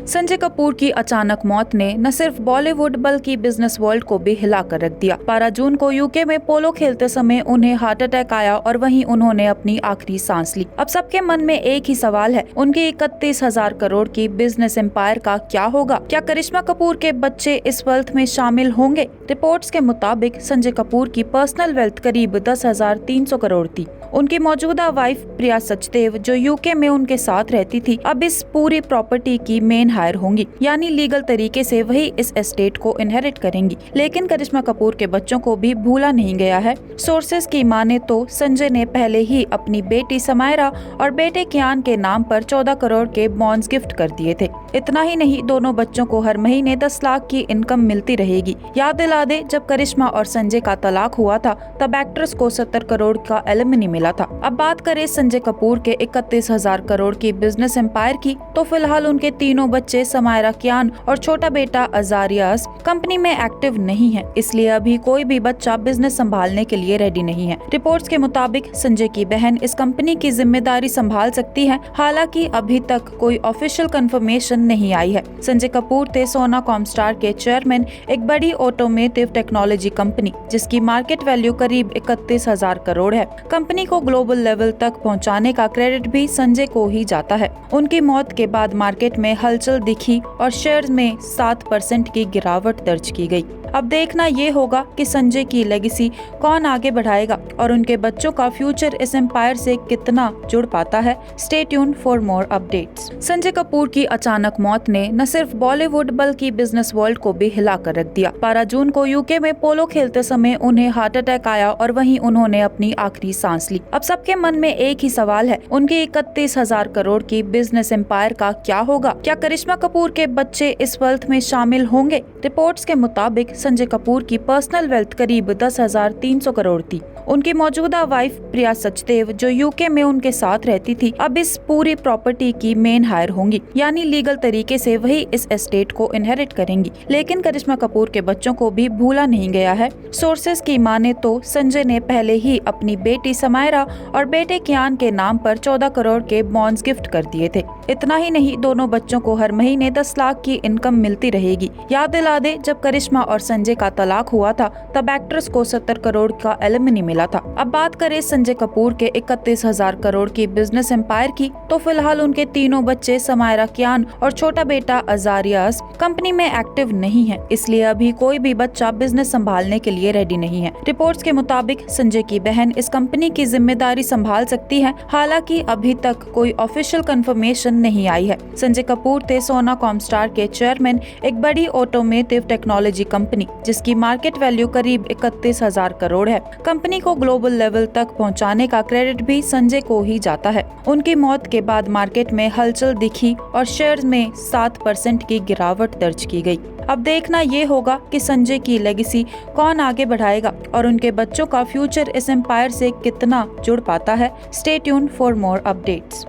संजय कपूर की अचानक मौत ने न सिर्फ बॉलीवुड बल्कि बिजनेस वर्ल्ड को भी हिला कर रख दिया। 12 जून को यूके में पोलो खेलते समय उन्हें हार्ट अटैक आया और वहीं उन्होंने अपनी आखिरी सांस ली। अब सबके मन में एक ही सवाल है, उनकी 31,000 करोड़ की बिजनेस एम्पायर का क्या होगा? क्या करिश्मा कपूर के बच्चे इस वेल्थ में शामिल होंगे? रिपोर्ट्स के मुताबिक संजय कपूर की पर्सनल वेल्थ करीब 10,300 करोड़ थी। उनकी मौजूदा वाइफ प्रिया सचदेव, जो यूके में उनके साथ रहती थी, अब इस पूरी प्रॉपर्टी की मेन हायर होंगी, यानी लीगल तरीके से वही इस एस्टेट को इनहेरिट करेंगी। लेकिन करिश्मा कपूर के बच्चों को भी भूला नहीं गया है। सोर्सेज की माने तो संजय ने पहले ही अपनी बेटी समायरा और बेटे कियान के नाम पर 14 करोड़ के बॉन्ड्स गिफ्ट कर दिए थे। इतना ही नहीं, दोनों बच्चों को हर महीने 10 लाख की इनकम मिलती रहेगी। याद दिला दे, जब करिश्मा और संजय का तलाक हुआ था तब एक्ट्रेस को 70 करोड़ का एलिमनी मिला था। अब बात करें संजय कपूर के 31,000 करोड़ की बिजनेस एम्पायर की, तो फिलहाल उनके तीनों बच्चे समायरा, कियान और छोटा बेटा अजारियास कंपनी में एक्टिव नहीं है, इसलिए अभी कोई भी बच्चा बिजनेस संभालने के लिए रेडी नहीं है। रिपोर्ट्स के मुताबिक संजय की बहन इस कंपनी की जिम्मेदारी संभाल सकती है, हालांकि अभी तक कोई ऑफिशियल कंफर्मेशन नहीं आई है। संजय कपूर थे सोना कॉमस्टार के चेयरमैन, एक बड़ी ऑटोमेटिव टेक्नोलॉजी कंपनी जिसकी मार्केट वैल्यू करीब 31,000 करोड़ है। कंपनी को ग्लोबल लेवल तक पहुंचाने का क्रेडिट भी संजय को ही जाता है। उनकी मौत के बाद मार्केट में हलचल दिखी और शेयर्स में 7% की गिरावट दर्ज की गई। अब देखना ये होगा कि संजय की लेगेसी कौन आगे बढ़ाएगा और उनके बच्चों का फ्यूचर इस एम्पायर से कितना जुड़ पाता है। Stay tuned for more updates. Sanjay Kapoor की अचानक मौत ने न सिर्फ बॉलीवुड बल्कि बिजनेस वर्ल्ड को भी हिला कर रख दिया। 12 जून को यूके में पोलो खेलते समय उन्हें हार्ट अटैक आया और वहीं उन्होंने अपनी आखिरी सांस ली। अब सबके मन में एक ही सवाल है, उनकी 31,000 करोड़ की बिजनेस एम्पायर का क्या होगा? क्या करिश्मा कपूर के बच्चे इस वेल्थ में शामिल होंगे? रिपोर्ट्स के मुताबिक संजय कपूर की पर्सनल वेल्थ करीब 10,300 करोड़ थी। उनकी मौजूदा वाइफ प्रिया सचदेव, जो यूके में उनके साथ रहती थी, अब इस पूरी प्रॉपर्टी की मेन हायर होंगी, यानी लीगल तरीके से वही इस एस्टेट को इनहेरिट करेंगी। लेकिन करिश्मा कपूर के बच्चों को भी भूला नहीं गया है। सोर्सेज की माने तो संजय ने पहले ही अपनी बेटी समायरा और बेटे कियान के नाम पर 14 करोड़ के बॉन्ड्स गिफ्ट कर दिए थे। इतना ही नहीं, दोनों बच्चों को हर महीने 10 लाख की इनकम मिलती रहेगी। याद दिला दे, जब करिश्मा और संजय का तलाक हुआ था तब एक्ट्रेस को 70 करोड़ का एलिमनी मिला था। अब बात करें संजय कपूर के 31,000 करोड़ की बिजनेस एम्पायर की, तो फिलहाल उनके तीनों बच्चे समायरा, कियान और छोटा बेटा अजारियास कंपनी में एक्टिव नहीं है, इसलिए अभी कोई भी बच्चा बिजनेस संभालने के लिए रेडी नहीं है। रिपोर्ट्स के मुताबिक संजय की बहन इस कंपनी की जिम्मेदारी संभाल सकती है, हालांकि अभी तक कोई ऑफिशियल कंफर्मेशन नहीं आई है। संजय कपूर थे सोना कॉमस्टार के चेयरमैन, एक बड़ी ऑटोमेटिव टेक्नोलॉजी कंपनी जिसकी मार्केट वैल्यू करीब 31,000 करोड़ है। कंपनी को ग्लोबल लेवल तक पहुंचाने का क्रेडिट भी संजय को ही जाता है। उनकी मौत के बाद मार्केट में हलचल दिखी और शेयर्स में 7% की गिरावट दर्ज की गई। अब देखना ये होगा कि संजय की लेगेसी कौन आगे बढ़ाएगा और उनके बच्चों का फ्यूचर इस एम्पायर से कितना जुड़ पाता है। Stay tuned for more updates.